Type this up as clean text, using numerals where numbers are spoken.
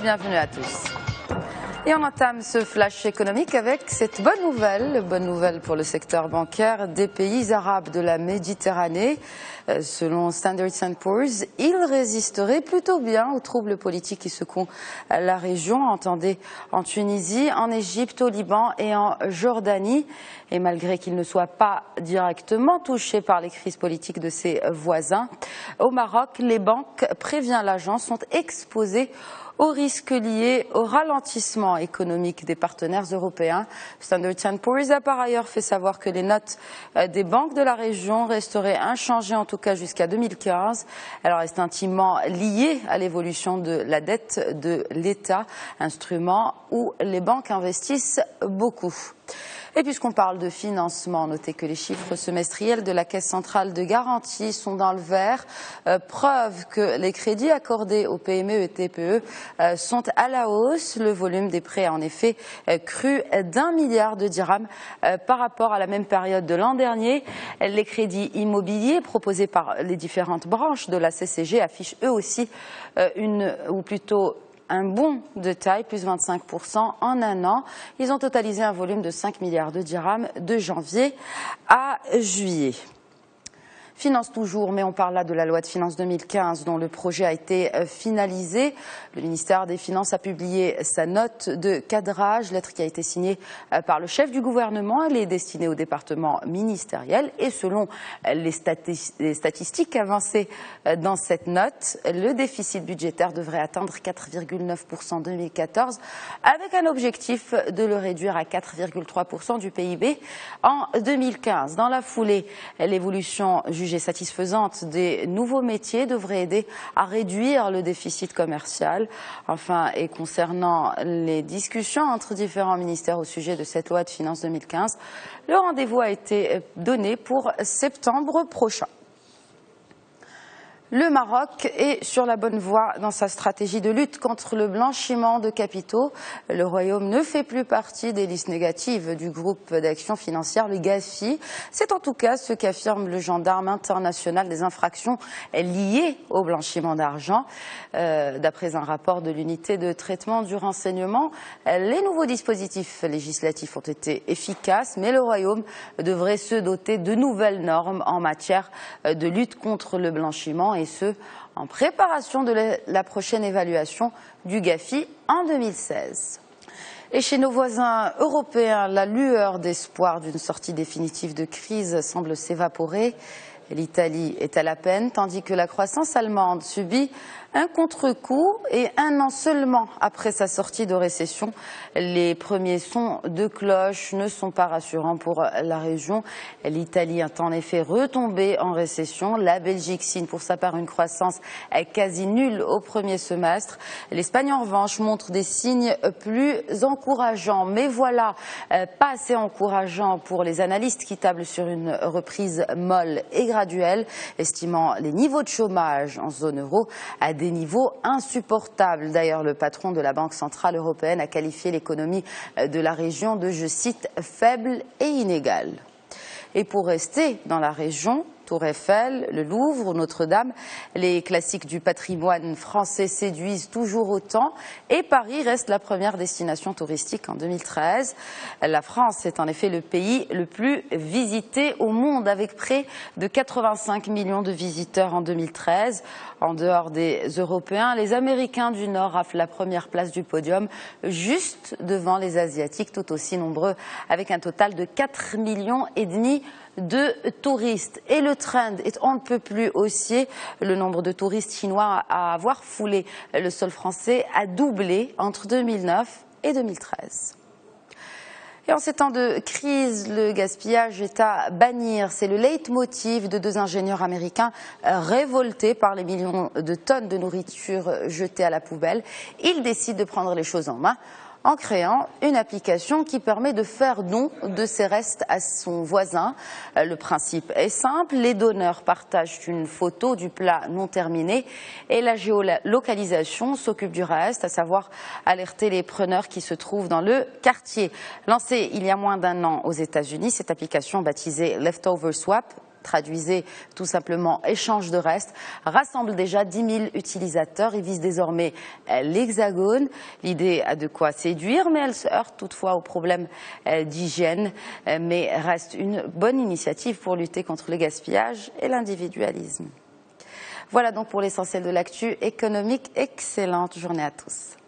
bienvenue à tous. Et on entame ce flash économique avec cette bonne nouvelle pour le secteur bancaire des pays arabes de la Méditerranée. Selon Standard & Poor's, il résisterait plutôt bien aux troubles politiques qui secouent la région, entendez en Tunisie, en Égypte, au Liban et en Jordanie. Et malgré qu'il ne soit pas directement touché par les crises politiques de ses voisins, au Maroc, les banques, prévient l'agence, sont exposées aux risques liés au ralentissement économique des partenaires européens. Standard & Poor's a par ailleurs fait savoir que les notes des banques de la région resteraient inchangées, en tout cas jusqu'à 2015. Elle reste intimement liée à l'évolution de la dette de l'État, instrument où les banques investissent beaucoup. Et puisqu'on parle de financement, notez que les chiffres semestriels de la Caisse centrale de garantie sont dans le vert, preuve que les crédits accordés aux PME et TPE sont à la hausse. Le volume des prêts a en effet cru d'1 milliard de dirhams par rapport à la même période de l'an dernier. Les crédits immobiliers proposés par les différentes branches de la CCG affichent eux aussi un bond de taille, plus 25% en un an. Ils ont totalisé un volume de 5 milliards de dirhams de janvier à juillet. Finance toujours, mais on parle là de la loi de finances 2015 dont le projet a été finalisé. Le ministère des Finances a publié sa note de cadrage, lettre qui a été signée par le chef du gouvernement. Elle est destinée au département ministériel et selon les statistiques avancées dans cette note, le déficit budgétaire devrait atteindre 4,9% en 2014 avec un objectif de le réduire à 4,3% du PIB en 2015. Dans la foulée, l'évolution jugée satisfaisante des nouveaux métiers devrait aider à réduire le déficit commercial. Enfin, et concernant les discussions entre différents ministères au sujet de cette loi de finances 2015, le rendez-vous a été donné pour septembre prochain. Le Maroc est sur la bonne voie dans sa stratégie de lutte contre le blanchiment de capitaux. Le Royaume ne fait plus partie des listes négatives du groupe d'action financière, le GAFI. C'est en tout cas ce qu'affirme le gendarme international des infractions liées au blanchiment d'argent. D'après un rapport de l'unité de traitement du renseignement, les nouveaux dispositifs législatifs ont été efficaces, mais le Royaume devrait se doter de nouvelles normes en matière de lutte contre le blanchiment, et ce, en préparation de la prochaine évaluation du GAFI en 2016. Et chez nos voisins européens, la lueur d'espoir d'une sortie définitive de crise semble s'évaporer. L'Italie est à la peine, tandis que la croissance allemande subit un contre-coup et un an seulement après sa sortie de récession. Les premiers sons de cloche ne sont pas rassurants pour la région. L'Italie est en effet retombée en récession. La Belgique signe pour sa part une croissance quasi nulle au premier semestre. L'Espagne en revanche montre des signes plus encourageants. Mais voilà, pas assez encourageant pour les analystes qui tablent sur une reprise molle et graduelle, estimant les niveaux de chômage en zone euro à des niveaux insupportables. D'ailleurs, le patron de la Banque centrale européenne a qualifié l'économie de la région de, je cite, faible et inégale. Et pour rester dans la région, Tour Eiffel, le Louvre, Notre-Dame, les classiques du patrimoine français séduisent toujours autant et Paris reste la première destination touristique en 2013. La France est en effet le pays le plus visité au monde avec près de 85 millions de visiteurs en 2013. En dehors des Européens, les Américains du Nord raflent la première place du podium, juste devant les Asiatiques, tout aussi nombreux, avec un total de 4,5 millions de touristes. Et le trend est on ne peut plus haussier. Le nombre de touristes chinois à avoir foulé le sol français a doublé entre 2009 et 2013. Et en ces temps de crise, le gaspillage est à bannir. C'est le leitmotiv de deux ingénieurs américains révoltés par les millions de tonnes de nourriture jetées à la poubelle. Ils décident de prendre les choses en main en créant une application qui permet de faire don de ses restes à son voisin. Le principe est simple, les donneurs partagent une photo du plat non terminé et la géolocalisation s'occupe du reste, à savoir alerter les preneurs qui se trouvent dans le quartier. Lancée il y a moins d'un an aux États-Unis, cette application baptisée Leftover Swap traduisez tout simplement échange de restes, rassemble déjà 10 000 utilisateurs et vise désormais l'Hexagone. L'idée a de quoi séduire, mais elle se heurte toutefois aux problèmes d'hygiène, mais reste une bonne initiative pour lutter contre le gaspillage et l'individualisme. Voilà donc pour l'essentiel de l'actu économique. Excellente journée à tous.